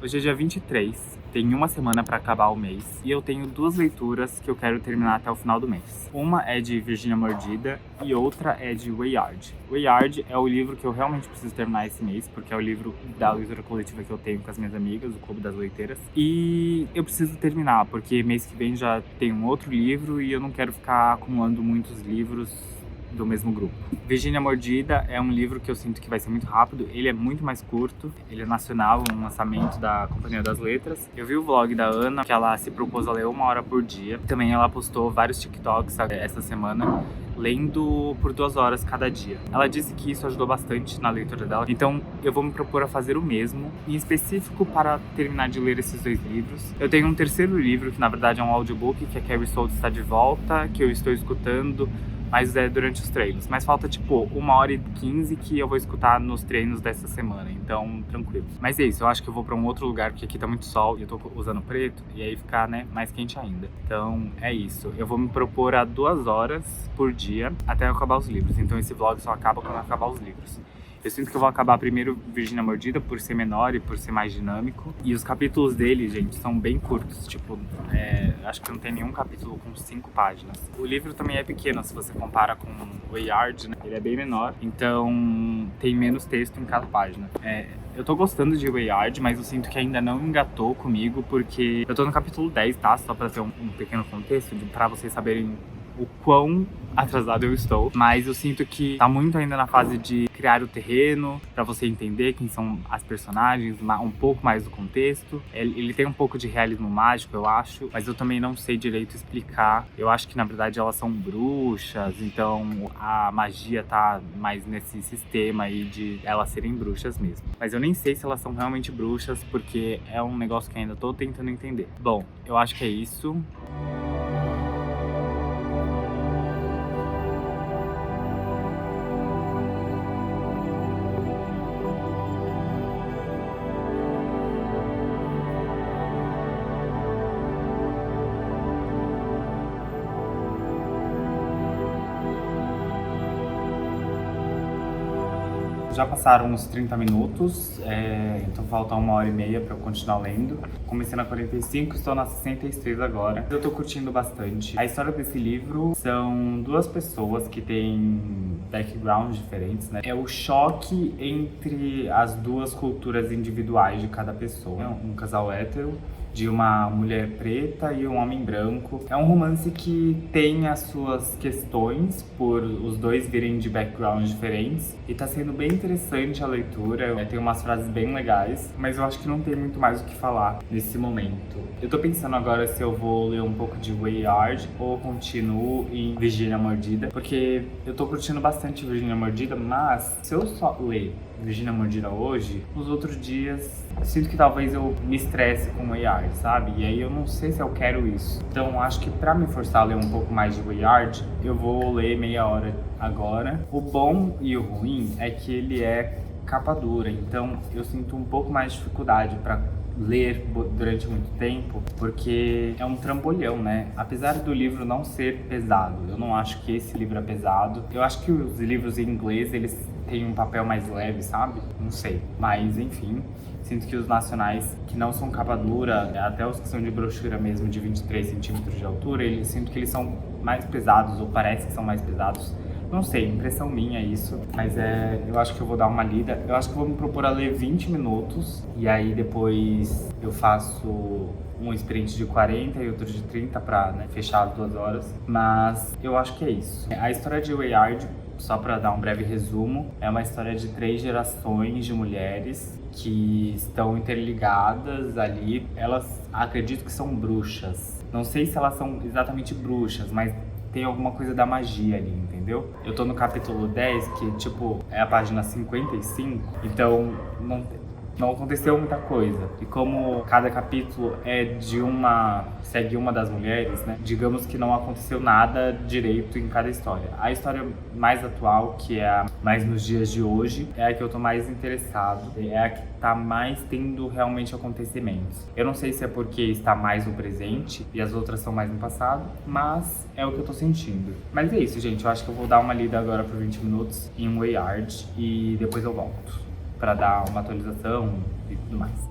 Hoje é dia 23, tem uma semana pra acabar o mês e eu tenho duas leituras que eu quero terminar até o final do mês. Uma é de Virginia Mordida e outra é de Wayard. Wayard é o livro que eu realmente preciso terminar esse mês, porque é o livro da leitura coletiva que eu tenho com as minhas amigas, o Clube das Leiteiras. E eu preciso terminar, porque mês que vem já tem um outro livro e eu não quero ficar acumulando muitos livros do mesmo grupo. Virginia Mordida é um livro que eu sinto que vai ser muito rápido, ele é muito mais curto, ele é nacional, um lançamento da Companhia das Letras. Eu vi o vlog da Ana, que ela se propôs a ler 1 hora por dia. Também ela postou vários TikToks essa semana, lendo por 2 horas cada dia. Ela disse que isso ajudou bastante na leitura dela, então eu vou me propor a fazer o mesmo, em específico para terminar de ler esses 2 livros. Eu tenho um terceiro livro, que na verdade é um audiobook, que é Carrie Soto Está de Volta, que eu estou escutando, mas é durante os treinos. Mas falta tipo 1h15 que eu vou escutar nos treinos dessa semana, então tranquilo. Mas é isso, eu acho que eu vou pra um outro lugar, porque aqui tá muito sol e eu tô usando preto, e aí ficar, né, mais quente ainda. Então é isso, eu vou me propor a 2 horas por dia até eu acabar os livros. Então esse vlog só acaba quando eu acabar os livros. Eu sinto que eu vou acabar primeiro Virginia Mordida por ser menor e por ser mais dinâmico. E os capítulos dele, gente, são bem curtos. Tipo, acho que não tem nenhum capítulo com 5 páginas. O livro também é pequeno, se você compara com o Wayard, né? Ele é bem menor, então tem menos texto em cada página. Eu tô gostando de Wayard, mas eu sinto que ainda não engatou comigo, porque eu tô no capítulo 10, tá? Só pra ter um pequeno contexto, pra vocês saberem o quão atrasado eu estou, mas eu sinto que tá muito ainda na fase de criar o terreno, pra você entender quem são as personagens, um pouco mais do contexto. Ele tem um pouco de realismo mágico, eu acho, mas eu também não sei direito explicar. Eu acho que na verdade elas são bruxas, então a magia tá mais nesse sistema aí de elas serem bruxas mesmo. Mas eu nem sei se elas são realmente bruxas, porque é um negócio que ainda tô tentando entender. Bom, eu acho que é isso. Já passaram uns 30 minutos, então falta 1h30 para eu continuar lendo. Comecei na 45, estou na 63 agora. Eu tô curtindo bastante. A história desse livro são 2 pessoas que têm backgrounds diferentes, né? É o choque entre as 2 culturas individuais de cada pessoa. Um casal hétero, de uma mulher preta e um homem branco. É um romance que tem as suas questões por os 2 virem de backgrounds diferentes e tá sendo bem interessante a leitura. Tem umas frases bem legais, mas eu acho que não tem muito mais o que falar nesse momento. Eu tô pensando agora se eu vou ler um pouco de Wayard ou continuo em Virginia Mordida, porque eu tô curtindo bastante Virginia Mordida, mas se eu só ler Virginia Mordida hoje, nos outros dias eu sinto que talvez eu me estresse com Wayard, sabe? E aí eu não sei se eu quero isso. Então acho que pra me forçar a ler um pouco mais de Wayard, eu vou ler meia hora agora. O bom e o ruim é que ele é capa dura, então eu sinto um pouco mais de dificuldade pra ler durante muito tempo, porque é um trambolhão, né? Apesar do livro não ser pesado, eu não acho que esse livro é pesado. Eu acho que os livros em inglês, eles têm um papel mais leve, sabe? Não sei, mas enfim, sinto que os nacionais, que não são capa dura, até os que são de brochura mesmo, de 23 centímetros de altura, sinto que eles são mais pesados, ou parece que são mais pesados. Não sei, impressão minha isso, mas eu acho que eu vou dar uma lida. Eu acho que eu vou me propor a ler 20 minutos e aí depois eu faço um sprint de 40 e outro de 30 pra, né, fechar as 2 horas. Mas eu acho que é isso. A história de Wayard, só pra dar um breve resumo, é uma história de 3 gerações de mulheres que estão interligadas ali. Elas acredito que são bruxas. Não sei se elas são exatamente bruxas, mas tem alguma coisa da magia ali, entendeu? Eu tô no capítulo 10, que tipo, é a página 55, então não aconteceu muita coisa. E como cada capítulo segue uma das mulheres, né? Digamos que não aconteceu nada direito em cada história. A história mais atual, que é mais nos dias de hoje, é a que eu tô mais interessado. É a que tá mais tendo realmente acontecimentos. Eu não sei se é porque está mais no presente e as outras são mais no passado, mas é o que eu tô sentindo. Mas é isso, gente. Eu acho que eu vou dar uma lida agora por 20 minutos em Wayard e depois eu volto pra dar uma atualização e tudo mais.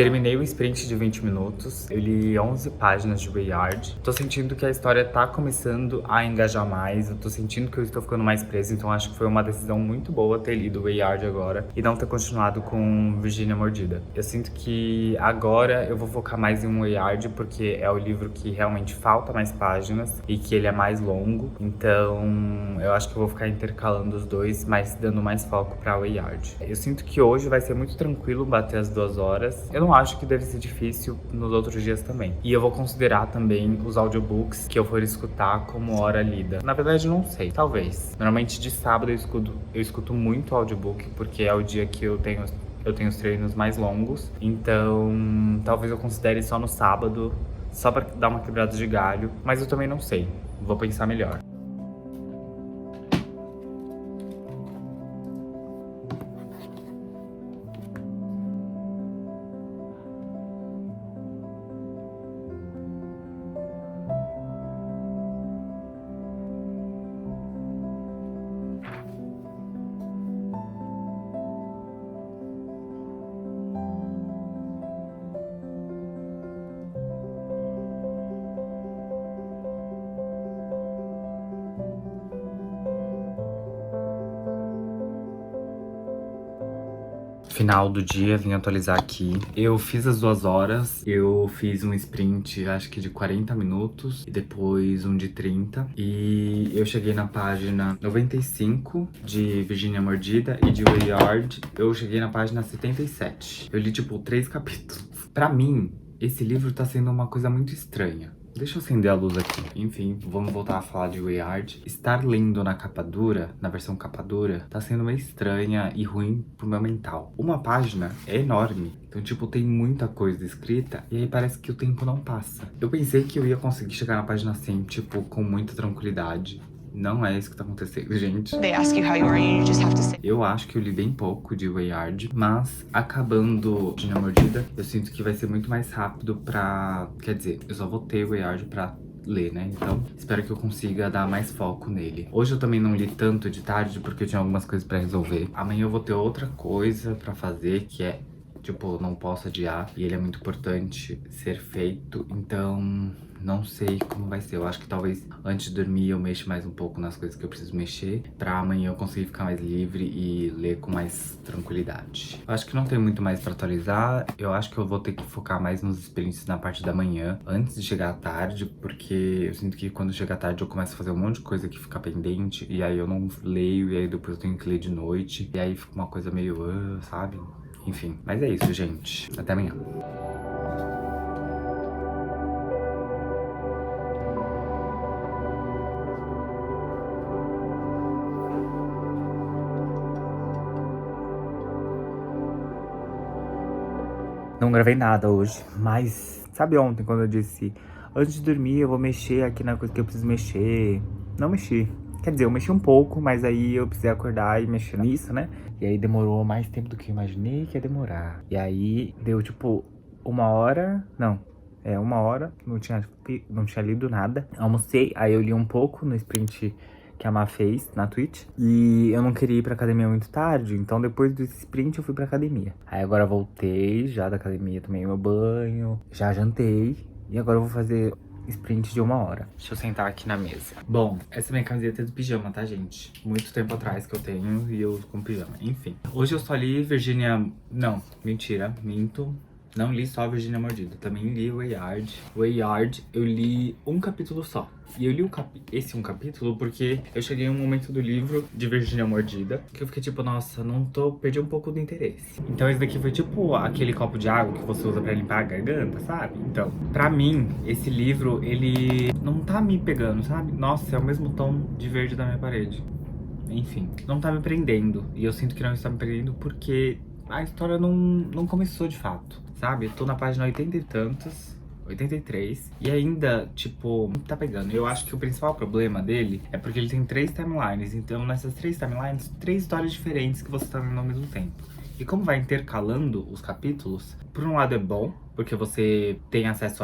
Terminei o sprint de 20 minutos, eu li 11 páginas de Wayard. Tô sentindo que a história tá começando a engajar mais, eu tô sentindo que eu estou ficando mais preso, então acho que foi uma decisão muito boa ter lido Wayard agora e não ter continuado com Virginia Mordida. Eu sinto que agora eu vou focar mais em Wayard porque é o livro que realmente falta mais páginas e que ele é mais longo, então eu acho que eu vou ficar intercalando os dois, mas dando mais foco pra Wayard. Eu sinto que hoje vai ser muito tranquilo bater as 2 horas. Eu não acho que deve ser difícil nos outros dias também. E eu vou considerar também os audiobooks que eu for escutar como hora lida. Na verdade, não sei, talvez. Normalmente de sábado eu escuto muito audiobook, porque é o dia que eu tenho os treinos mais longos. Então, talvez eu considere só no sábado, só pra dar uma quebrada de galho. Mas eu também não sei. Vou pensar melhor. Final do dia, vim atualizar aqui. Eu fiz as 2 horas, eu fiz um sprint, acho que de 40 minutos, e depois um de 30. E eu cheguei na página 95 de Virginia Mordida e de Wayard, eu cheguei na página 77. Eu li, tipo, 3 capítulos. Pra mim, esse livro tá sendo uma coisa muito estranha. Deixa eu acender a luz aqui. Enfim, vamos voltar a falar de Wayard. Estar lendo na capa dura, na versão capa dura, tá sendo meio estranha e ruim pro meu mental. Uma página é enorme, então, tipo, tem muita coisa escrita e aí parece que o tempo não passa. Eu pensei que eu ia conseguir chegar na página 100, tipo, com muita tranquilidade. Não é isso que tá acontecendo, gente. Eu acho que eu li bem pouco de Wayard, mas acabando de Mordida, eu sinto que vai ser muito mais rápido pra... Quer dizer, eu só vou ter Wayard pra ler, né? Então, espero que eu consiga dar mais foco nele. Hoje eu também não li tanto de tarde porque eu tinha algumas coisas pra resolver. Amanhã eu vou ter outra coisa pra fazer, que é, tipo, não posso adiar. E ele é muito importante ser feito, então... Não sei como vai ser, eu acho que talvez antes de dormir eu mexa mais um pouco nas coisas que eu preciso mexer, pra amanhã eu conseguir ficar mais livre e ler com mais tranquilidade. Eu acho que não tem muito mais pra atualizar, eu acho que eu vou ter que focar mais nos experiências na parte da manhã, antes de chegar à tarde, porque eu sinto que quando chega à tarde eu começo a fazer um monte de coisa que fica pendente, e aí eu não leio, e aí depois eu tenho que ler de noite, e aí fica uma coisa meio, sabe? Enfim, mas é isso, gente. Até amanhã. Não gravei nada hoje, mas sabe ontem quando eu disse antes de dormir eu vou mexer aqui na coisa que eu preciso mexer? Não mexi. Quer dizer, eu mexi um pouco, mas aí eu precisei acordar e mexer nisso, né? E aí demorou mais tempo do que eu imaginei que ia demorar. E aí deu tipo 1 hora, não, 1 hora, não tinha lido nada. Almocei, aí eu li um pouco no sprint que a Má fez na Twitch. E eu não queria ir pra academia muito tarde, então depois do sprint eu fui pra academia. Aí agora voltei já da academia, tomei meu banho, já jantei. E agora eu vou fazer sprint de 1 hora. Deixa eu sentar aqui na mesa. Bom, essa é minha camiseta de pijama, tá, gente? Muito tempo atrás que eu tenho e eu uso com pijama. Enfim, hoje eu só li Virginia... Não, mentira, minto. Não li só Virginia Mordida, também li Wayard. Wayard, eu li um capítulo só. E eu li esse um capítulo porque eu cheguei em um momento do livro de Virginia Mordida que eu fiquei tipo, nossa, perdi um pouco do interesse. Então esse daqui foi tipo aquele copo de água que você usa pra limpar a garganta, sabe? Então, pra mim, esse livro, ele não tá me pegando, sabe? Nossa, é o mesmo tom de verde da minha parede. Enfim, não tá me prendendo. E eu sinto que não está me prendendo porque a história não começou de fato, sabe? Eu tô na página 80 e tantos, 83, e ainda, tipo, não tá pegando. Eu acho que o principal problema dele é porque ele tem 3 timelines, então nessas 3 timelines, 3 histórias diferentes que você tá lendo ao mesmo tempo. E como vai intercalando os capítulos, por um lado é bom, porque você tem acesso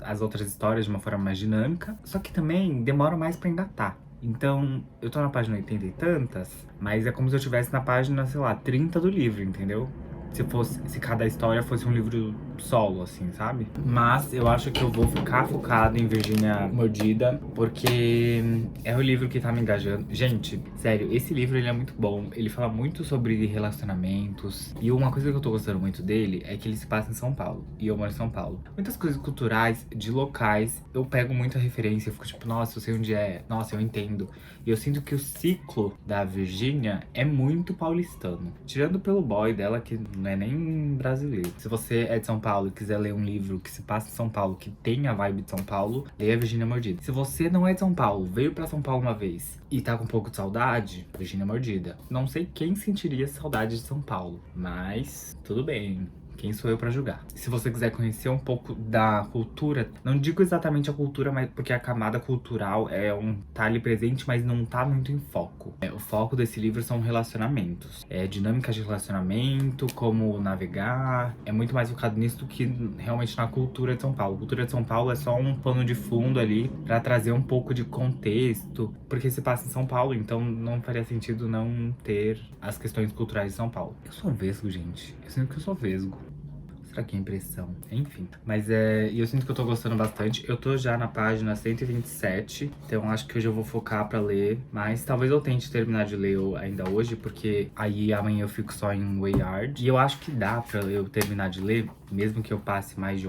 às outras histórias de uma forma mais dinâmica, só que também demora mais pra engatar. Então, eu tô na página 80 e tantas, mas é como se eu estivesse na página, sei lá, 30 do livro, entendeu? Se cada história fosse um livro solo, assim, sabe? Mas eu acho que eu vou ficar focado em Virgínia Mordida, porque é o livro que tá me engajando. Gente, sério, esse livro ele é muito bom. Ele fala muito sobre relacionamentos. E uma coisa que eu tô gostando muito dele é que ele se passa em São Paulo. E eu moro em São Paulo. Muitas coisas culturais, de locais, eu pego muita referência. Eu fico tipo, nossa, eu sei onde é. Nossa, eu entendo. E eu sinto que o ciclo da Virgínia é muito paulistano. Tirando pelo boy dela, que não é nem brasileiro. Se você é de São Paulo e quiser ler um livro que se passa em São Paulo, que tem a vibe de São Paulo, leia Virgínia Mordida. Se você não é de São Paulo, veio pra São Paulo uma vez e tá com um pouco de saudade, Virgínia Mordida. Não sei quem sentiria saudade de São Paulo, mas tudo bem. Quem sou eu pra julgar? Se você quiser conhecer um pouco da cultura, não digo exatamente a cultura, mas porque a camada cultural tá ali presente, mas não tá muito em foco. O foco desse livro são relacionamentos. Dinâmicas de relacionamento, como navegar. É muito mais focado nisso do que realmente na cultura de São Paulo. A cultura de São Paulo é só um pano de fundo ali pra trazer um pouco de contexto, porque se passa em São Paulo, então não faria sentido não ter as questões culturais de São Paulo. Eu sou vesgo, gente. Eu sinto que eu sou vesgo. Será que é impressão? Enfim. Mas eu sinto que eu tô gostando bastante. Eu tô já na página 127. Então acho que hoje eu vou focar pra ler. Mas talvez eu tente terminar de ler ainda hoje. Porque aí amanhã eu fico só em Wayard. E eu acho que dá pra eu terminar de ler. Mesmo que eu passe mais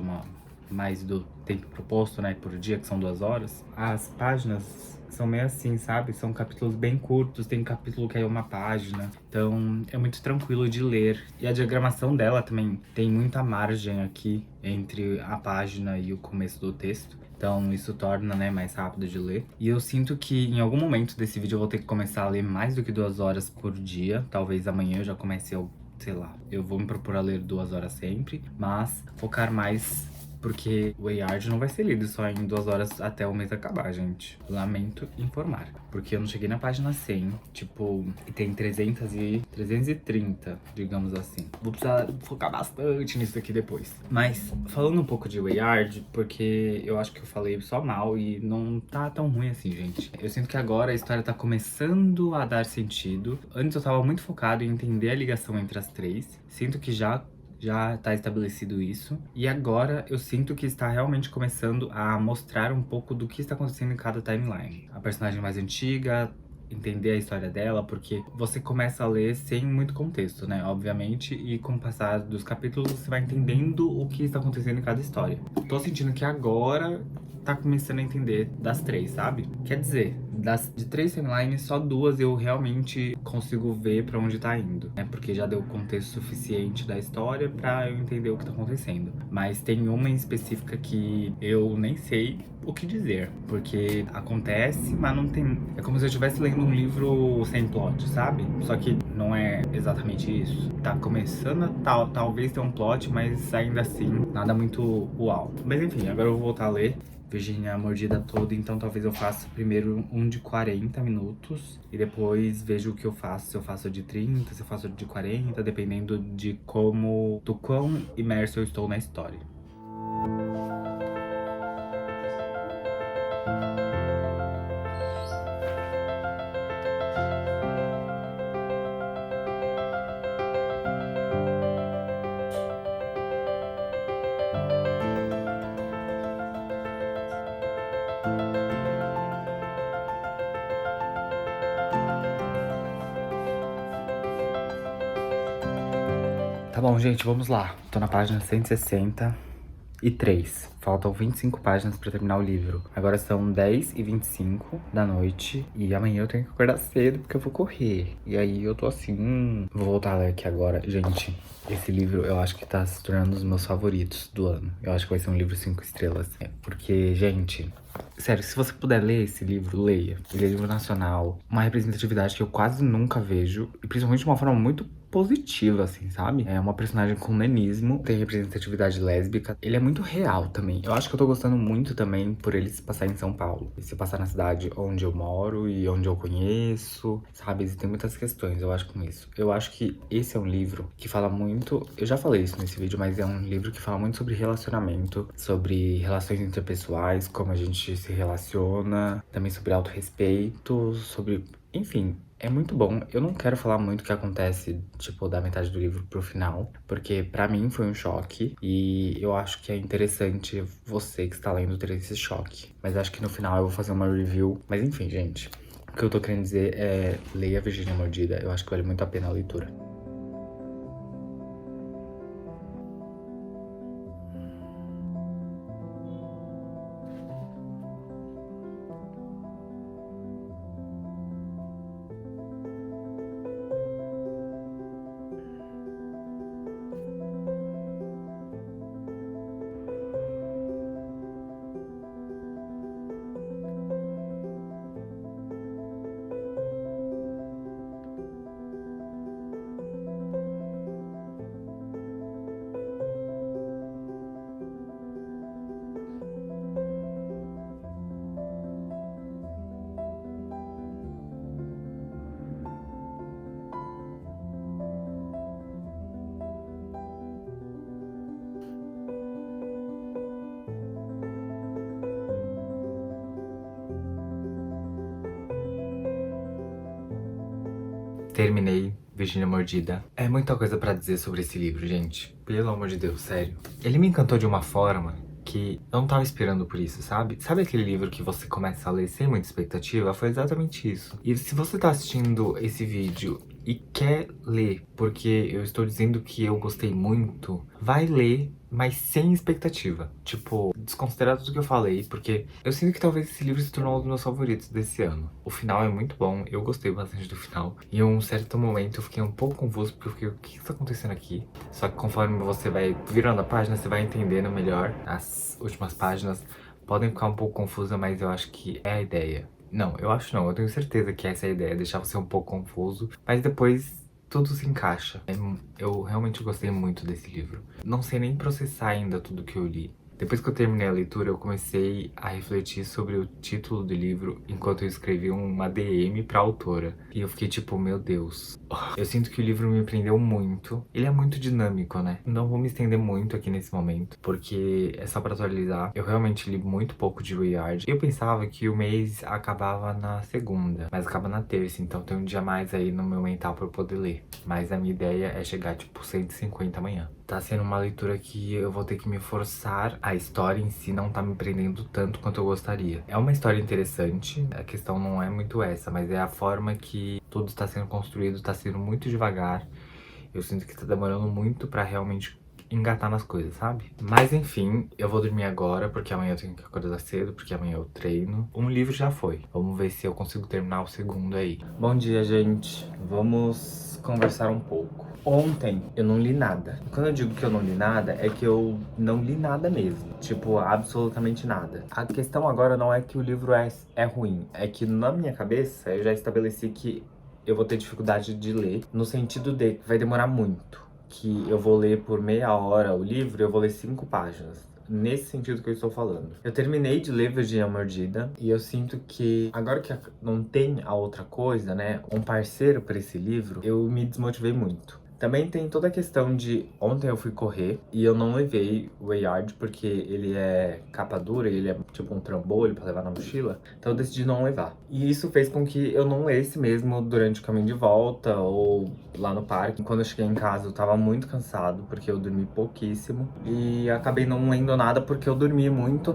do tempo proposto, né? Por dia, que são 2 horas. As páginas são meio assim, sabe? São capítulos bem curtos, tem capítulo que é uma página. Então é muito tranquilo de ler. E a diagramação dela também tem muita margem aqui entre a página e o começo do texto. Então isso torna, né, mais rápido de ler. E eu sinto que em algum momento desse vídeo eu vou ter que começar a ler mais do que 2 horas por dia. Talvez amanhã eu já comece, sei lá, eu vou me propor a ler 2 horas sempre. Mas focar mais, porque o Wayard não vai ser lido só em 2 horas até o mês acabar, gente. Lamento informar. Porque eu não cheguei na página 100, tipo, e tem 330, digamos assim. Vou precisar focar bastante nisso aqui depois. Mas, falando um pouco de Wayard, porque eu acho que eu falei só mal e não tá tão ruim assim, gente. Eu sinto que agora a história tá começando a dar sentido. Antes eu tava muito focado em entender a ligação entre as três. Sinto que já tá estabelecido isso. E agora eu sinto que está realmente começando a mostrar um pouco do que está acontecendo em cada timeline. A personagem mais antiga, entender a história dela, porque você começa a ler sem muito contexto, né? Obviamente, e com o passar dos capítulos você vai entendendo o que está acontecendo em cada história. Tô sentindo que agora tá começando a entender das três, sabe? Quer dizer, de 3 timelines, só 2 eu realmente consigo ver pra onde tá indo, né? Porque já deu contexto suficiente da história pra eu entender o que tá acontecendo. Mas tem uma em específica que eu nem sei o que dizer, porque acontece, mas não tem... É como se eu estivesse lendo um livro sem plot, sabe? Só que não é exatamente isso. Tá começando a talvez ter um plot, mas ainda assim, nada muito uau. Mas enfim, agora eu vou voltar a ler Virgínia Mordida toda, então talvez eu faça primeiro um de 40 minutos e depois vejo o que eu faço, se eu faço de 30, se eu faço de 40, dependendo do quão imerso eu estou na história. Tá bom, gente, vamos lá. Tô na página 163. Faltam 25 páginas pra terminar o livro. Agora são 10h25 da noite. E amanhã eu tenho que acordar cedo porque eu vou correr. E aí eu tô assim... Vou voltar a ler aqui agora. Gente, esse livro eu acho que tá se tornando um dos meus favoritos do ano. Eu acho que vai ser um livro 5 estrelas. Porque, gente... Sério, se você puder ler esse livro, leia. Ele é livro nacional. Uma representatividade que eu quase nunca vejo. E principalmente de uma forma muito positiva, assim, sabe? É uma personagem com nanismo, tem representatividade lésbica. Ele é muito real também. Eu acho que eu tô gostando muito também por ele se passar em São Paulo. E se passar na cidade onde eu moro e onde eu conheço, sabe? Existem muitas questões, eu acho, com isso. Eu acho que esse é um livro que fala muito... Eu já falei isso nesse vídeo, mas é um livro que fala muito sobre relacionamento, sobre relações interpessoais, como a gente se relaciona, também sobre autorrespeito, sobre... Enfim, É muito bom. Eu não quero falar muito o que acontece, tipo, da metade do livro pro final, porque pra mim foi um choque e eu acho que é interessante você que está lendo ter esse choque. Mas acho que no final eu vou fazer uma review. Mas enfim, gente, o que eu tô querendo dizer é leia Virgínia Mordida. Eu acho que vale muito a pena a leitura. Terminei Virgínia Mordida. É muita coisa pra dizer sobre esse livro, gente. Pelo amor de Deus, sério. Ele me encantou de uma forma que eu não tava esperando por isso, sabe? Sabe aquele livro que você começa a ler sem muita expectativa? Foi exatamente isso. E se você tá assistindo esse vídeo e quer ler, porque eu estou dizendo que eu gostei muito, vai ler, mas sem expectativa. Tipo, desconsiderado tudo que eu falei, porque eu sinto que talvez esse livro se tornou um dos meus favoritos desse ano. O final é muito bom, eu gostei bastante do final. E em um certo momento eu fiquei um pouco confuso, porque eu fiquei, o que está acontecendo aqui? Só que conforme você vai virando a página, você vai entendendo melhor. As últimas páginas podem ficar um pouco confusas, mas eu acho que é a ideia. Não, eu acho não, eu tenho certeza que essa é a ideia, deixar você um pouco confuso, mas depois tudo se encaixa. Eu realmente gostei muito desse livro. Não sei nem processar ainda tudo que eu li. Depois que eu terminei a leitura, eu comecei a refletir sobre o título do livro enquanto eu escrevi uma DM pra autora. E eu fiquei tipo, meu Deus. Eu sinto que o livro me prendeu muito. Ele é muito dinâmico, né? Não vou me estender muito aqui nesse momento, porque é só pra atualizar. Eu realmente li muito pouco de Wayard. Eu pensava que o mês acabava na segunda, mas acaba na terça, então tem um dia a mais aí no meu mental pra eu poder ler. Mas a minha ideia é chegar tipo 150 amanhã. Tá sendo uma leitura que eu vou ter que me forçar. A história em si não tá me prendendo tanto quanto eu gostaria. É uma história interessante, a questão não é muito essa, mas é a forma que tudo está sendo construído, tá sendo muito devagar. Eu sinto que tá demorando muito pra realmente engatar nas coisas, sabe? Mas enfim, eu vou dormir agora, porque amanhã eu tenho que acordar cedo, porque amanhã eu treino. Um livro já foi. Vamos ver se eu consigo terminar o segundo aí. Bom dia, gente. Vamos conversar um pouco. Ontem eu não li nada. Quando eu digo que eu não li nada, é que eu não li nada mesmo. Tipo, absolutamente nada. A questão agora não é que o livro é ruim. É que na minha cabeça eu já estabeleci que eu vou ter dificuldade de ler. No sentido de que vai demorar muito. Que eu vou ler por meia hora o livro, eu vou ler 5 páginas. Nesse sentido que eu estou falando. Eu terminei de ler Virgínia Mordida e eu sinto que, agora que não tem a outra coisa, né, um parceiro para esse livro, eu me desmotivei muito. Também tem toda a questão de ontem eu fui correr e eu não levei o Wayard porque ele é capa dura, ele é tipo um trambolho pra levar na mochila, então eu decidi não levar. E isso fez com que eu não lesse mesmo durante o caminho de volta ou lá no parque. Quando eu cheguei em casa eu tava muito cansado porque eu dormi pouquíssimo e acabei não lendo nada porque eu dormi muita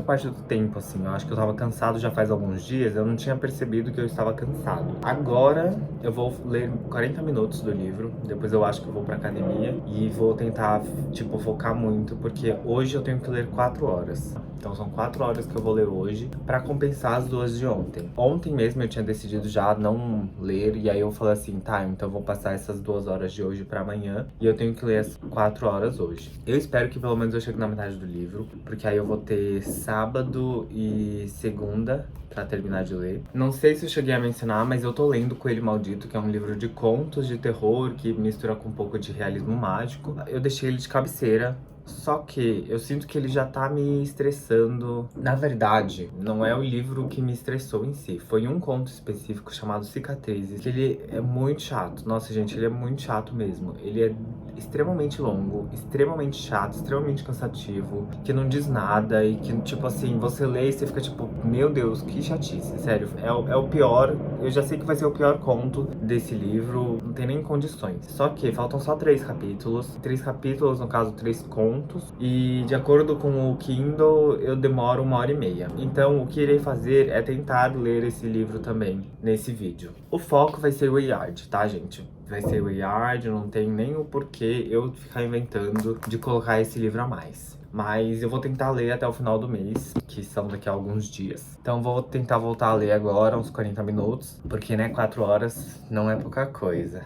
parte do tempo, assim. Eu acho que eu tava cansado já faz alguns dias, eu não tinha percebido que eu estava cansado. Agora eu vou ler 40 minutos do livro, depois eu acho que eu vou pra academia e vou tentar, tipo, focar muito, porque hoje eu tenho que ler 4 horas. Então são 4 horas que eu vou ler hoje pra compensar as 2 de ontem. Ontem mesmo eu tinha decidido já não ler e aí eu falei assim, tá, então eu vou passar essas 2 horas de hoje pra amanhã e eu tenho que ler as 4 horas hoje. Eu espero que pelo menos eu chegue na metade do livro, porque aí eu vou ter sábado e segunda pra terminar de ler. Não sei se eu cheguei a mencionar, mas eu tô lendo Coelho Maldito, que é um livro de contos de terror que mistura com um pouco de realismo mágico. Eu deixei ele de cabeceira, só que eu sinto que ele já tá me estressando. Na verdade, não é o livro que me estressou em si. Foi um conto específico chamado Cicatrizes, que ele é muito chato. Nossa, gente, ele é muito chato mesmo. Ele é extremamente longo, extremamente chato, extremamente cansativo, que não diz nada e que, tipo assim, você lê e você fica tipo, meu Deus, que chatice, sério, é o pior, eu já sei que vai ser o pior conto desse livro, não tem nem condições. Só que faltam só 3 capítulos, no caso 3 contos, e de acordo com o Kindle, eu demoro 1h30. Então, o que irei fazer é tentar ler esse livro também nesse vídeo. O foco vai ser o Yard, tá, gente? Vai ser o Yard, não tem nem o porquê eu ficar inventando de colocar esse livro a mais. Mas eu vou tentar ler até o final do mês, que são daqui a alguns dias. Então vou tentar voltar a ler agora, uns 40 minutos, porque, né, 4 horas não é pouca coisa.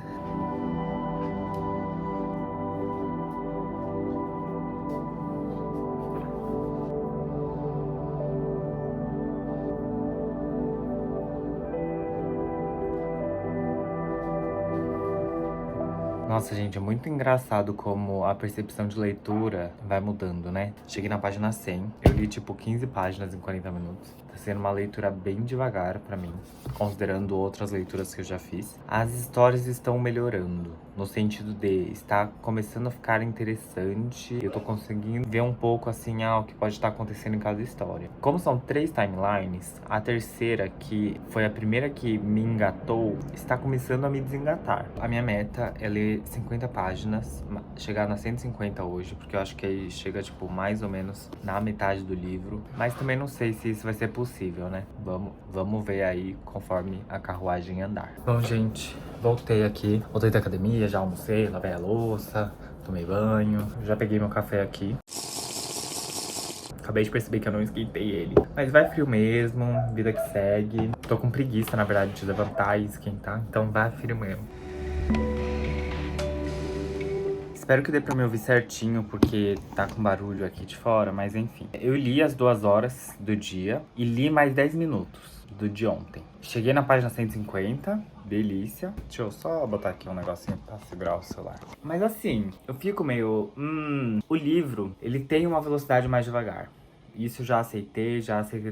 Nossa, gente, é muito engraçado como a percepção de leitura vai mudando, né? Cheguei na página 100, eu li tipo 15 páginas em 40 minutos. Tá sendo uma leitura bem devagar pra mim, considerando outras leituras que eu já fiz. As histórias estão melhorando, no sentido de estar começando a ficar interessante. Eu tô conseguindo ver um pouco assim, o que pode estar acontecendo em cada história. Como são 3 timelines, a terceira, que foi a primeira que me engatou, está começando a me desengatar. A minha meta é ler 50 páginas, chegar nas 150 hoje, porque eu acho que aí chega, tipo, mais ou menos na metade do livro. Mas também não sei se isso vai ser possível, né? Vamos ver aí conforme a carruagem andar. Bom, gente, voltei aqui. Voltei da academia, já almocei, lavei a louça, tomei banho. Já peguei meu café aqui. Acabei de perceber que eu não esquentei ele. Mas vai frio mesmo, vida que segue. Tô com preguiça, na verdade, de levantar e esquentar, então vai frio mesmo. Espero que dê pra me ouvir certinho, porque tá com barulho aqui de fora, mas enfim. Eu li as 2 horas do dia e li mais 10 minutos do de ontem. Cheguei na página 150, delícia. Deixa eu só botar aqui um negocinho pra segurar o celular. Mas assim, eu fico meio... o livro, ele tem uma velocidade mais devagar. Isso eu já aceitei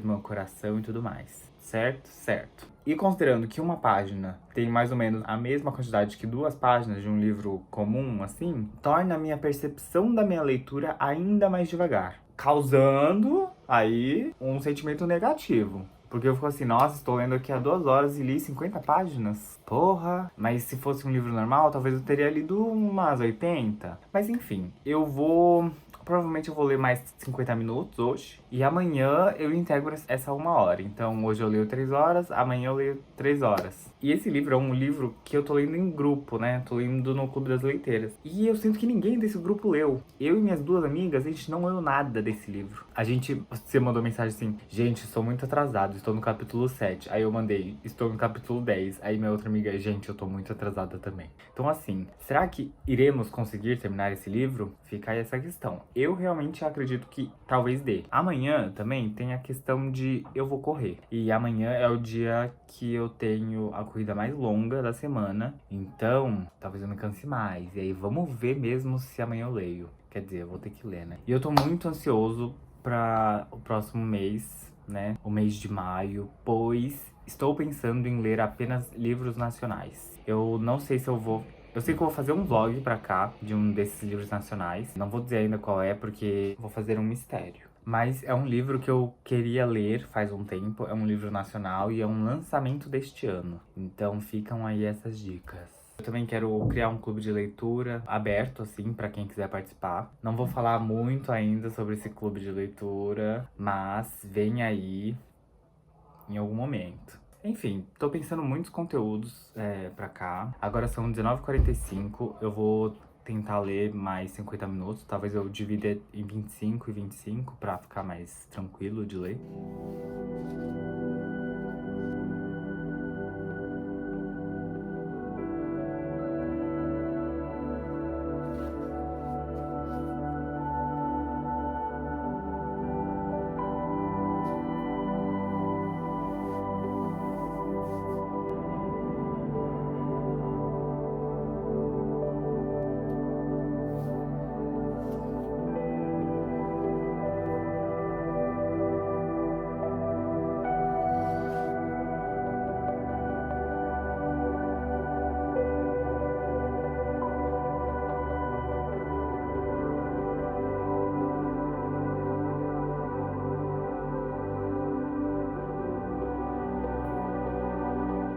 do meu coração e tudo mais. Certo? Certo. E considerando que uma página tem mais ou menos a mesma quantidade que 2 páginas de um livro comum, assim, torna a minha percepção da minha leitura ainda mais devagar, causando aí um sentimento negativo. Porque eu fico assim, nossa, estou lendo aqui há 2 horas e li 50 páginas. Porra! Mas se fosse um livro normal, talvez eu teria lido umas 80. Mas enfim, provavelmente eu vou ler mais 50 minutos hoje. E amanhã eu integro essa 1 hora. Então hoje eu leio 3 horas, amanhã eu leio 3 horas. E esse livro é um livro que eu tô lendo em grupo, né? Tô lendo no Clube das Leiteiras. E eu sinto que ninguém desse grupo leu. Eu e minhas 2 amigas, a gente não leu nada desse livro. Você mandou mensagem assim, gente, estou muito atrasado, estou no capítulo 7. Aí eu mandei, estou no capítulo 10. Aí minha outra amiga, gente, eu tô muito atrasada também. Então assim, será que iremos conseguir terminar esse livro? Fica aí essa questão. Eu realmente acredito que talvez dê. Amanhã também tem a questão de eu vou correr. E amanhã é o dia que eu tenho a corrida mais longa da semana. Então, talvez eu me canse mais. E aí vamos ver mesmo se amanhã eu leio. Quer dizer, eu vou ter que ler, né? E eu tô muito ansioso para o próximo mês, né? O mês de maio, pois estou pensando em ler apenas livros nacionais. Eu não sei se eu vou... Eu sei que eu vou fazer um vlog pra cá, de um desses livros nacionais. Não vou dizer ainda qual é, porque vou fazer um mistério. Mas é um livro que eu queria ler faz um tempo, é um livro nacional e é um lançamento deste ano. Então ficam aí essas dicas. Eu também quero criar um clube de leitura aberto, assim, pra quem quiser participar. Não vou falar muito ainda sobre esse clube de leitura, mas vem aí em algum momento. Enfim, tô pensando muitos conteúdos pra cá. Agora são 19h45, eu vou tentar ler mais 50 minutos. Talvez eu divida em 25 e 25 pra ficar mais tranquilo de ler.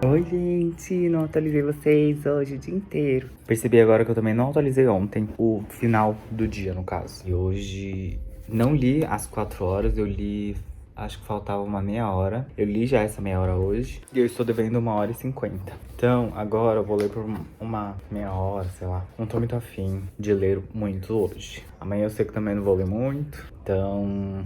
Oi, gente, não atualizei vocês hoje o dia inteiro. Percebi agora que eu também não atualizei ontem, o final do dia, no caso. E hoje não li às 4 horas, eu li, acho que faltava uma meia hora. Eu li já essa meia hora hoje e eu estou devendo 1h50. Então, agora eu vou ler por uma meia hora, sei lá. Não tô muito afim de ler muito hoje. Amanhã eu sei que também não vou ler muito, então...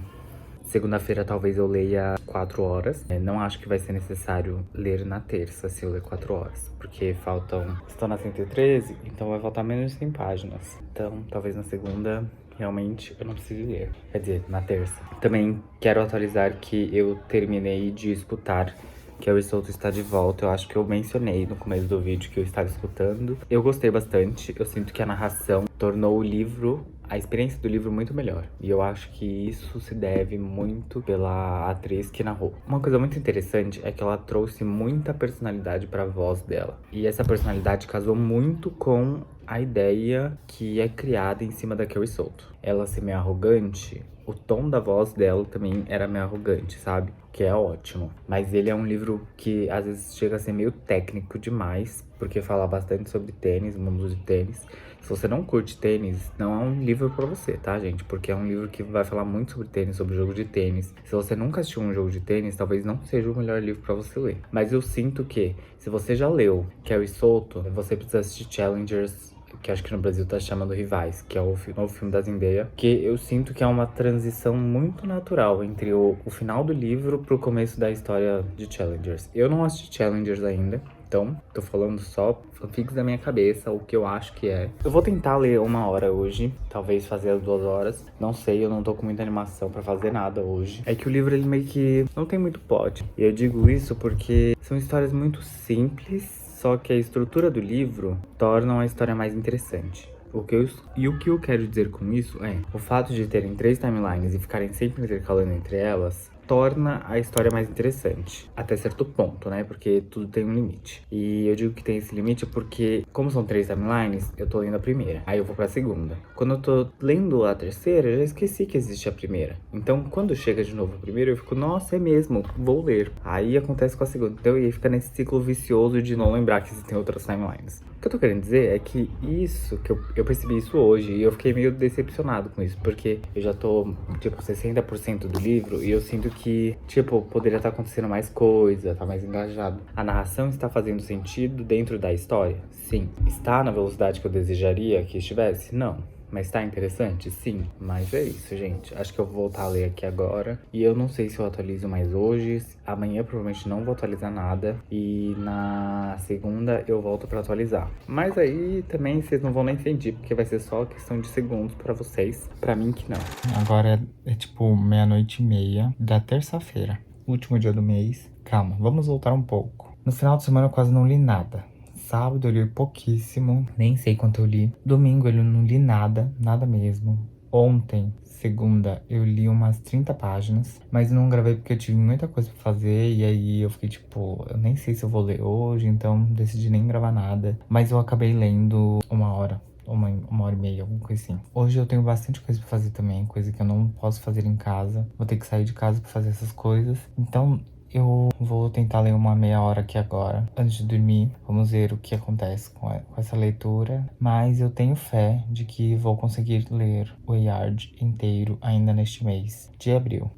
Segunda-feira talvez eu leia 4 horas. Não acho que vai ser necessário ler na terça se eu ler 4 horas. Porque faltam... Estou na 113, então vai faltar menos de 100 páginas. Então talvez na segunda realmente eu não precise ler. Quer dizer, na terça. Também quero atualizar que eu terminei de escutar Carrie Souto está de volta. Eu acho que eu mencionei no começo do vídeo que eu estava escutando. Eu gostei bastante. Eu sinto que a narração tornou o livro, a experiência do livro, muito melhor. E eu acho que isso se deve muito pela atriz que narrou. Uma coisa muito interessante é que ela trouxe muita personalidade para a voz dela. E essa personalidade casou muito com a ideia que é criada em cima da Carrie Souto. Ela ser meio arrogante, o tom da voz dela também era meio arrogante, sabe? Que é ótimo. Mas ele é um livro que às vezes chega a ser meio técnico demais, porque fala bastante sobre tênis, mundo de tênis. Se você não curte tênis, não é um livro pra você, tá, gente? Porque é um livro que vai falar muito sobre tênis, sobre jogo de tênis. Se você nunca assistiu um jogo de tênis, talvez não seja o melhor livro pra você ler. Mas eu sinto que, se você já leu Carrie Souto, você precisa assistir Challengers, que acho que no Brasil tá chamando Rivais, que é o novo filme da Zendaya, que eu sinto que é uma transição muito natural entre o final do livro pro começo da história de Challengers. Eu não assisti Challengers ainda, então tô falando só fanfics da minha cabeça, o que eu acho que é. Eu vou tentar ler 1 hora hoje, talvez fazer as 2 horas. Não sei, eu não tô com muita animação pra fazer nada hoje. É que o livro, ele meio que não tem muito plot. E eu digo isso porque são histórias muito simples, só que a estrutura do livro torna a história mais interessante. O que eu quero dizer com isso é, o fato de terem 3 timelines e ficarem sempre intercalando entre elas torna a história mais interessante, até certo ponto, né? Porque tudo tem um limite. E eu digo que tem esse limite porque, como são 3 timelines, eu tô lendo a primeira, aí eu vou pra segunda. Quando eu tô lendo a terceira, eu já esqueci que existe a primeira. Então, quando chega de novo a primeira, eu fico, nossa, é mesmo, vou ler. Aí acontece com a segunda. Então, e aí fica nesse ciclo vicioso de não lembrar que existem outras timelines. O que eu tô querendo dizer é que isso, que eu percebi isso hoje, e eu fiquei meio decepcionado com isso, porque eu já tô, tipo, 60% do livro, e eu sinto que, tipo, poderia estar acontecendo mais coisa, tá mais engajado. A narração está fazendo sentido dentro da história? Sim. Está na velocidade que eu desejaria que estivesse? Não. Mas tá interessante? Sim. Mas é isso, gente. Acho que eu vou voltar a ler aqui agora. E eu não sei se eu atualizo mais hoje. Amanhã provavelmente não vou atualizar nada. E na segunda eu volto pra atualizar. Mas aí também vocês não vão nem sentir, porque vai ser só questão de segundos pra vocês. Pra mim que não. Agora é tipo 00:30 da terça-feira. Último dia do mês. Calma, vamos voltar um pouco. No final de semana eu quase não li nada. Sábado eu li pouquíssimo, nem sei quanto eu li. Domingo eu não li nada, nada mesmo. Ontem, segunda, eu li umas 30 páginas, mas não gravei porque eu tive muita coisa pra fazer. E aí eu fiquei tipo, eu nem sei se eu vou ler hoje, então decidi nem gravar nada. Mas eu acabei lendo 1 hora. 1h30, alguma coisa assim. Hoje eu tenho bastante coisa pra fazer também, coisa que eu não posso fazer em casa. Vou ter que sair de casa pra fazer essas coisas. Então eu vou tentar ler uma meia hora aqui agora, antes de dormir. Vamos ver o que acontece com essa leitura. Mas eu tenho fé de que vou conseguir ler o Yard inteiro ainda neste mês de abril.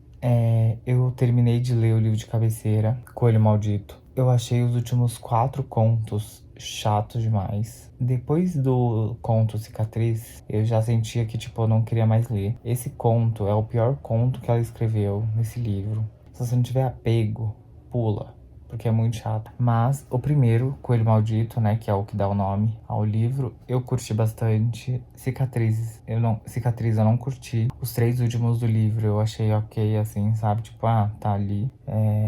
Eu terminei de ler o livro de cabeceira, Coelho Maldito. Eu achei os últimos 4 contos chatos demais. Depois do conto Cicatriz, eu já sentia que, tipo, eu não queria mais ler. Esse conto é o pior conto que ela escreveu nesse livro. Se você não tiver apego, pula, porque é muito chato. Mas o primeiro, Coelho Maldito, né, que é o que dá o nome ao livro, eu curti bastante. Cicatriz eu não curti. Os 3 últimos do livro eu achei ok, assim, sabe? Tipo, tá ali.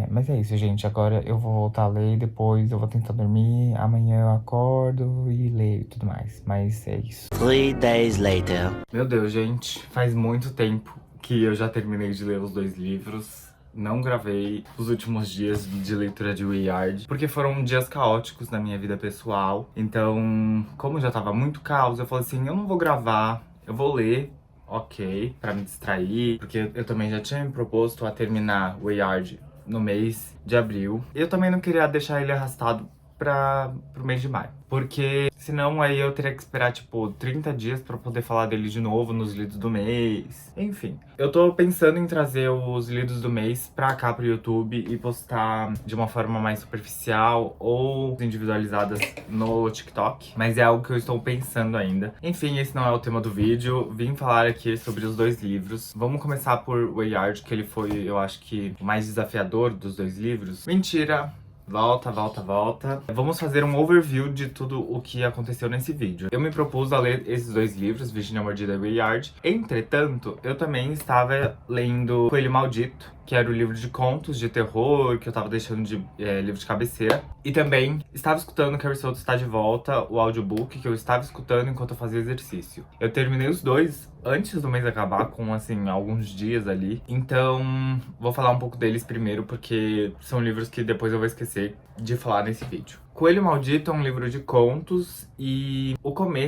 Mas é isso, gente. Agora eu vou voltar a ler, depois eu vou tentar dormir. Amanhã eu acordo e leio e tudo mais. Mas é isso. 3 days later. Meu Deus, gente. Faz muito tempo que eu já terminei de ler os 2 livros. Não gravei os últimos dias de leitura de We Yard, porque foram dias caóticos na minha vida pessoal. Então, como já tava muito caos, eu falei assim, eu não vou gravar, eu vou ler, ok, pra me distrair. Porque eu também já tinha me proposto a terminar We Yard no mês de abril. Eu também não queria deixar ele arrastado pro mês de maio, porque senão aí eu teria que esperar, tipo, 30 dias pra poder falar dele de novo nos lidos do mês. Enfim, eu tô pensando em trazer os lidos do mês pra cá pro YouTube e postar de uma forma mais superficial ou individualizadas no TikTok, mas é algo que eu estou pensando ainda. Enfim, esse não é o tema do vídeo. Vim falar aqui sobre os dois livros. Vamos começar por Wayard, que ele foi, eu acho que, o mais desafiador dos dois livros. Mentira! Volta. Vamos fazer um overview de tudo o que aconteceu nesse vídeo. Eu me propus a ler esses dois livros, Virginia Mordida e Wayard. Entretanto, eu também estava lendo Coelho Maldito, que era o livro de contos de terror, que eu tava deixando de livro de cabeceira. E também estava escutando Carrie Soto Está de Volta, o audiobook, que eu estava escutando enquanto eu fazia exercício. Eu terminei os dois antes do mês acabar, com, assim, alguns dias ali. Então, vou falar um pouco deles primeiro, porque são livros que depois eu vou esquecer de falar nesse vídeo. Coelho Maldito é um livro de contos e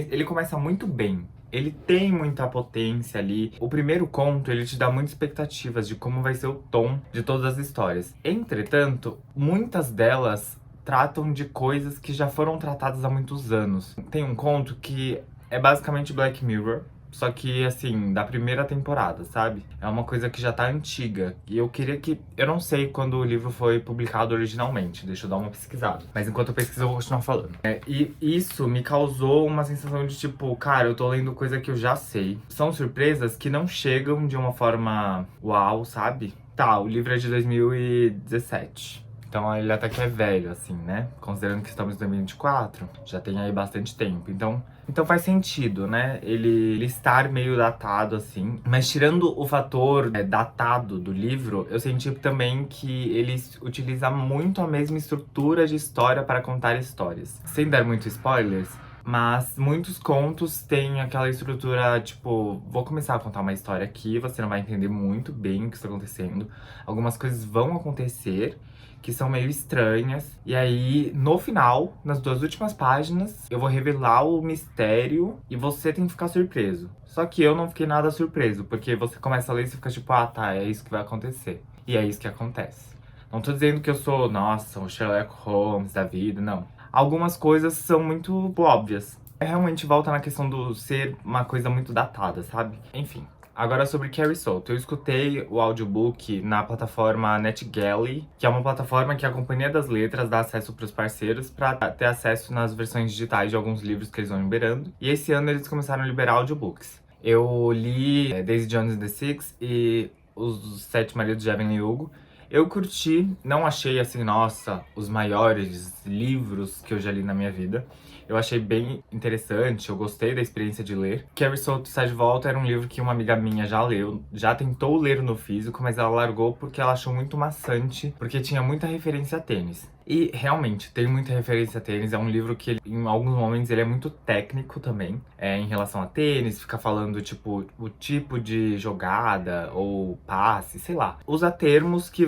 ele começa muito bem. Ele tem muita potência ali. O primeiro conto, ele te dá muitas expectativas de como vai ser o tom de todas as histórias. Entretanto, muitas delas tratam de coisas que já foram tratadas há muitos anos. Tem um conto que é basicamente Black Mirror, só que, assim, da primeira temporada, sabe? É uma coisa que já tá antiga. E eu queria que... Eu não sei quando o livro foi publicado originalmente. Deixa eu dar uma pesquisada. Mas enquanto eu pesquiso, eu vou continuar falando. E isso me causou uma sensação de, tipo... Cara, eu tô lendo coisa que eu já sei. São surpresas que não chegam de uma forma... Uau, sabe? Tá, o livro é de 2017. Então ele até que é velho, assim, né? Considerando que estamos em 2024, já tem aí bastante tempo. Então faz sentido, né? Ele estar meio datado, assim. Mas tirando o fator datado do livro, eu senti também que ele utiliza muito a mesma estrutura de história para contar histórias. Sem dar muitos spoilers, mas muitos contos têm aquela estrutura, tipo, vou começar a contar uma história aqui, você não vai entender muito bem o que está acontecendo. Algumas coisas vão acontecer que são meio estranhas. E aí, no final, nas duas últimas páginas, eu vou revelar o mistério e você tem que ficar surpreso. Só que eu não fiquei nada surpreso, porque você começa a ler e você fica tipo, ah, tá, é isso que vai acontecer. E é isso que acontece. Não tô dizendo que eu sou, nossa, o Sherlock Holmes da vida, não. Algumas coisas são muito óbvias. Realmente volta na questão do ser uma coisa muito datada, sabe? Enfim. Agora sobre Carrie Soto. Eu escutei o audiobook na plataforma NetGalley, que é uma plataforma que a Companhia das Letras dá acesso para os parceiros para ter acesso nas versões digitais de alguns livros que eles vão liberando. E esse ano eles começaram a liberar audiobooks. Eu li Daisy Jones and the Six e Os Sete Maridos de Evelyn Hugo. Eu curti, não achei assim, nossa, os maiores livros que eu já li na minha vida. Eu achei bem interessante, eu gostei da experiência de ler. Carrie Soto Está de Volta era um livro que uma amiga minha já leu, já tentou ler no físico, mas ela largou porque ela achou muito maçante, porque tinha muita referência a tênis. E realmente, tem muita referência a tênis, é um livro que em alguns momentos ele é muito técnico também, em relação a tênis, fica falando tipo, o tipo de jogada ou passe, sei lá. Usa termos que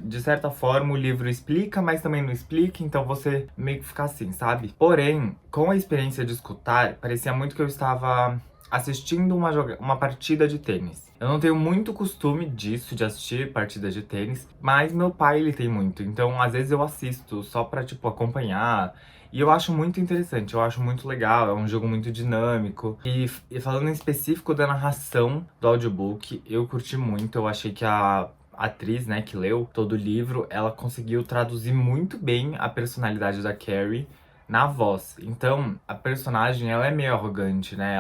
de certa forma o livro explica, mas também não explica, então você meio que fica assim, sabe? Porém, com a experiência de escutar, parecia muito que eu estava assistindo uma partida de tênis. Eu não tenho muito costume disso, de assistir partidas de tênis, mas meu pai, ele tem muito. Então, às vezes eu assisto só pra, tipo, acompanhar. E eu acho muito interessante, eu acho muito legal, é um jogo muito dinâmico. E falando em específico da narração do audiobook, eu curti muito, eu achei que a atriz, né, que leu todo o livro, ela conseguiu traduzir muito bem a personalidade da Carrie na voz. Então, a personagem, ela é meio arrogante, né,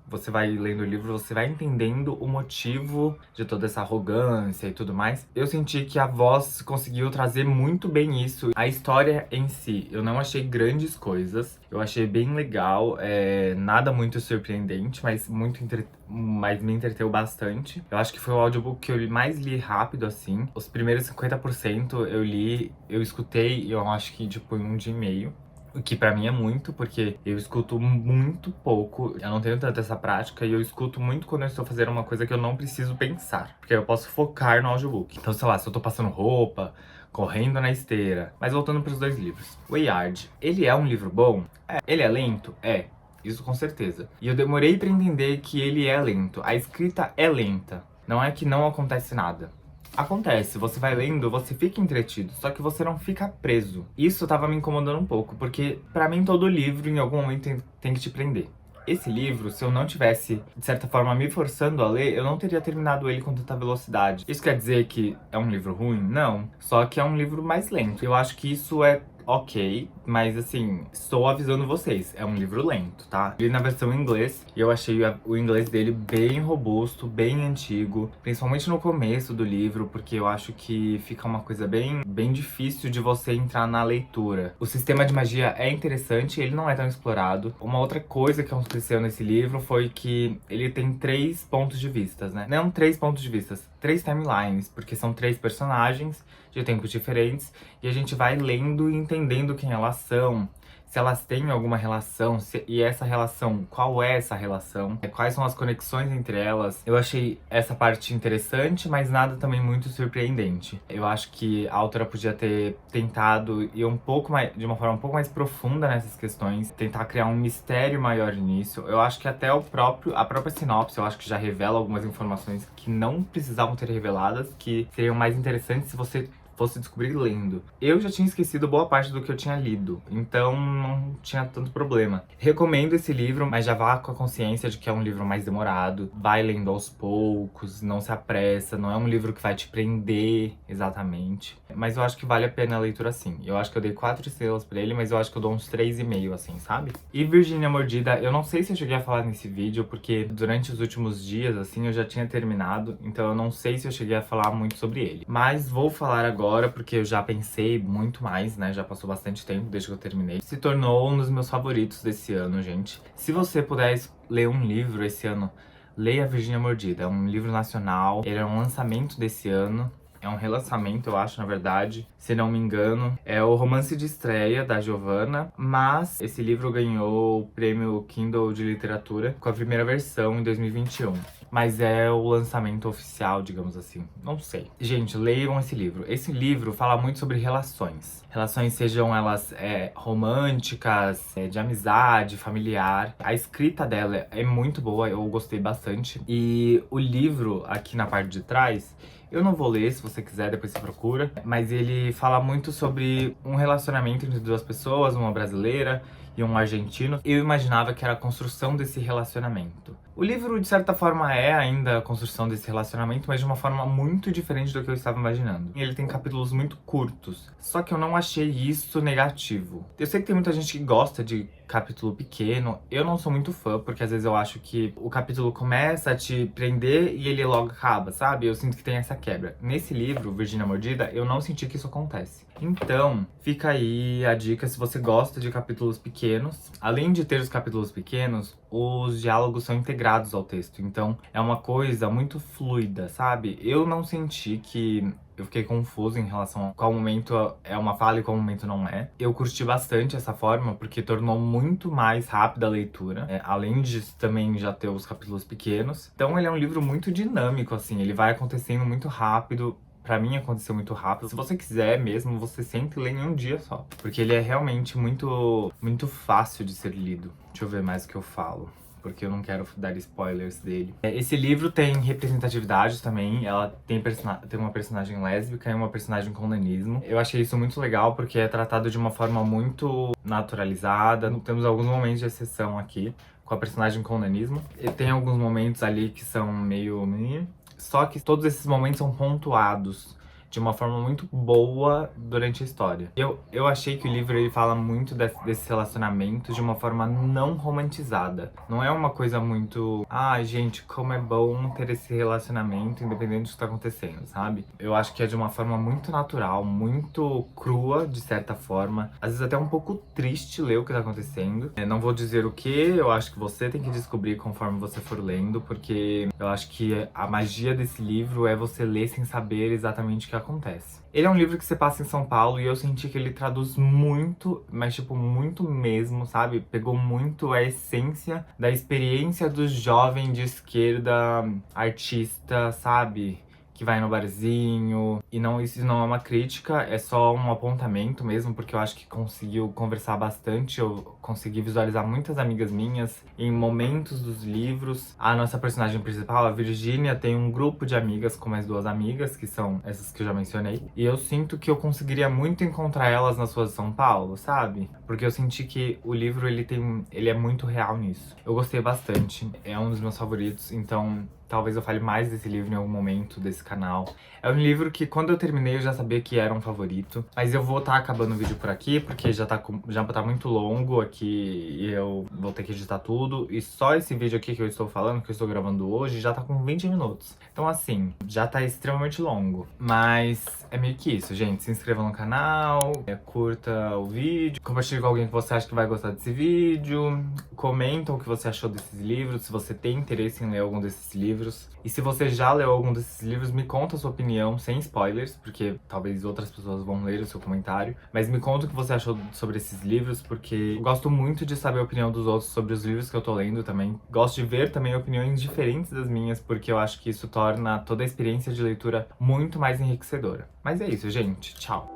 você vai lendo o livro, você vai entendendo o motivo de toda essa arrogância e tudo mais. Eu senti que a voz conseguiu trazer muito bem isso. A história em si, eu não achei grandes coisas. Eu achei bem legal, nada muito surpreendente, mas mas me entreteu bastante. Eu acho que foi o audiobook que eu mais li rápido, assim. Os primeiros 50% eu escutei, eu acho que tipo em um dia e meio. O que pra mim é muito, porque eu escuto muito pouco, eu não tenho tanta essa prática, e eu escuto muito quando eu estou fazendo uma coisa que eu não preciso pensar, porque eu posso focar no audiobook. Então, sei lá, se eu tô passando roupa, correndo na esteira. Mas voltando pros dois livros. Wayard, ele é um livro bom? É. Ele é lento? É. Isso com certeza. E eu demorei pra entender que ele é lento. A escrita é lenta. Não é que não acontece nada. Acontece, você vai lendo, você fica entretido, só que você não fica preso. Isso tava me incomodando um pouco, porque pra mim todo livro em algum momento tem que te prender. Esse livro, se eu não tivesse, de certa forma, me forçando a ler, eu não teria terminado ele com tanta velocidade. Isso quer dizer que é um livro ruim? Não. Só que é um livro mais lento. Eu acho que isso é ok, mas assim, estou avisando vocês, é um livro lento, tá? Li na versão em inglês e eu achei o inglês dele bem robusto, bem antigo, principalmente no começo do livro, porque eu acho que fica uma coisa bem difícil de você entrar na leitura. O sistema de magia é interessante, ele não é tão explorado. Uma outra coisa que aconteceu nesse livro foi que ele tem 3 pontos de vista, né? Não 3 pontos de vista, 3 timelines, porque são 3 personagens de tempos diferentes, e a gente vai lendo e entendendo quem elas são, se elas têm alguma relação, e essa relação, qual é essa relação, quais são as conexões entre elas. Eu achei essa parte interessante, mas nada também muito surpreendente. Eu acho que a autora podia ter tentado ir um pouco mais, de uma forma um pouco mais profunda nessas questões, tentar criar um mistério maior nisso. Eu acho que até a própria sinopse, eu acho que já revela algumas informações que não precisavam ter reveladas, que seriam mais interessantes se você fosse descobrir lendo. Eu já tinha esquecido boa parte do que eu tinha lido, então não tinha tanto problema. Recomendo esse livro, mas já vá com a consciência de que é um livro mais demorado. Vai lendo aos poucos, não se apressa, não é um livro que vai te prender exatamente. Mas eu acho que vale a pena a leitura sim. Eu acho que eu dei 4 estrelas pra ele, mas eu acho que eu dou uns 3,5 assim, sabe? E Virgínia Mordida, eu não sei se eu cheguei a falar nesse vídeo, porque durante os últimos dias, assim, eu já tinha terminado, então eu não sei se eu cheguei a falar muito sobre ele. Mas vou falar agora, porque eu já pensei muito mais, né? Já passou bastante tempo desde que eu terminei. Se tornou um dos meus favoritos desse ano, gente. Se você puder ler um livro esse ano, leia Virgínia Mordida. É um livro nacional, ele é um lançamento desse ano. É um relançamento, eu acho, na verdade, se não me engano. É o romance de estreia da Giovanna, mas esse livro ganhou o prêmio Kindle de literatura com a primeira versão em 2021. Mas é o lançamento oficial, digamos assim. Não sei. Gente, leiam esse livro. Esse livro fala muito sobre relações. Relações, sejam elas românticas, de amizade, familiar. A escrita dela é muito boa, eu gostei bastante. E o livro, aqui na parte de trás, eu não vou ler, se você quiser, depois você procura. Mas ele fala muito sobre um relacionamento entre 2 pessoas, uma brasileira e um argentino. Eu imaginava que era a construção desse relacionamento. O livro, de certa forma, é ainda a construção desse relacionamento, mas de uma forma muito diferente do que eu estava imaginando. Ele tem capítulos muito curtos, só que eu não achei isso negativo. Eu sei que tem muita gente que gosta de capítulo pequeno. Eu não sou muito fã, porque às vezes eu acho que o capítulo começa a te prender e ele logo acaba, sabe? Eu sinto que tem essa quebra. Nesse livro, Virgínia Mordida, eu não senti que isso acontece. Então, fica aí a dica se você gosta de capítulos pequenos. Além de ter os capítulos pequenos, os diálogos são integrados ao texto. Então, é uma coisa muito fluida, sabe? Eu não senti que eu fiquei confuso em relação a qual momento é uma fala e qual momento não é. Eu curti bastante essa forma, porque tornou muito mais rápida a leitura. Além de também já ter os capítulos pequenos. Então ele é um livro muito dinâmico, assim. Ele vai acontecendo muito rápido. Pra mim aconteceu muito rápido. Se você quiser mesmo, você sempre lê em um dia só. Porque ele é realmente muito fácil de ser lido. Deixa eu ver mais o que eu falo, porque eu não quero dar spoilers dele. Esse livro tem representatividade também. Ela tem uma personagem lésbica e uma personagem com nanismo. Eu achei isso muito legal, porque é tratado de uma forma muito naturalizada. Temos alguns momentos de exceção aqui com a personagem com nanismo. E tem alguns momentos ali que são meio... Só que todos esses momentos são pontuados de uma forma muito boa durante a história. Eu achei que o livro ele fala muito desses relacionamentos de uma forma não romantizada. Não é uma coisa muito... Ah, gente, como é bom ter esse relacionamento independente do que está acontecendo, sabe? Eu acho que é de uma forma muito natural, muito crua, de certa forma. Às vezes até um pouco triste ler o que tá acontecendo. Não vou dizer o que, eu acho que você tem que descobrir conforme você for lendo, porque eu acho que a magia desse livro é você ler sem saber exatamente o que acontece. Ele é um livro que se passa em São Paulo e eu senti que ele traduz muito, mas tipo, muito mesmo, sabe? Pegou muito a essência da experiência do jovem de esquerda artista, sabe? que vai no barzinho. E não, isso não é uma crítica, é só um apontamento mesmo, porque eu acho que conseguiu conversar bastante. Eu consegui visualizar muitas amigas minhas em momentos dos livros. A nossa personagem principal, a Virgínia, tem um grupo de amigas com mais 2 amigas, que são essas que eu já mencionei. E eu sinto que eu conseguiria muito encontrar elas nas ruas de São Paulo, sabe? Porque eu senti que o livro, ele é muito real nisso. Eu gostei bastante, é um dos meus favoritos, então talvez eu fale mais desse livro em algum momento desse canal. É um livro que, quando eu terminei, eu já sabia que era um favorito. Mas eu vou estar acabando o vídeo por aqui, porque já tá muito longo aqui e eu vou ter que editar tudo. E só esse vídeo aqui que eu estou falando, que eu estou gravando hoje, já tá com 20 minutos. Então, assim, já tá extremamente longo. Mas é meio que isso, gente. Se inscreva no canal, curta o vídeo, compartilhe com alguém que você acha que vai gostar desse vídeo. Comenta o que você achou desses livros, se você tem interesse em ler algum desses livros. E se você já leu algum desses livros, me conta a sua opinião, sem spoilers, porque talvez outras pessoas vão ler o seu comentário. Mas me conta o que você achou sobre esses livros, porque eu gosto muito de saber a opinião dos outros sobre os livros que eu tô lendo também. Gosto de ver também opiniões diferentes das minhas, porque eu acho que isso torna toda a experiência de leitura muito mais enriquecedora. Mas é isso, gente. Tchau!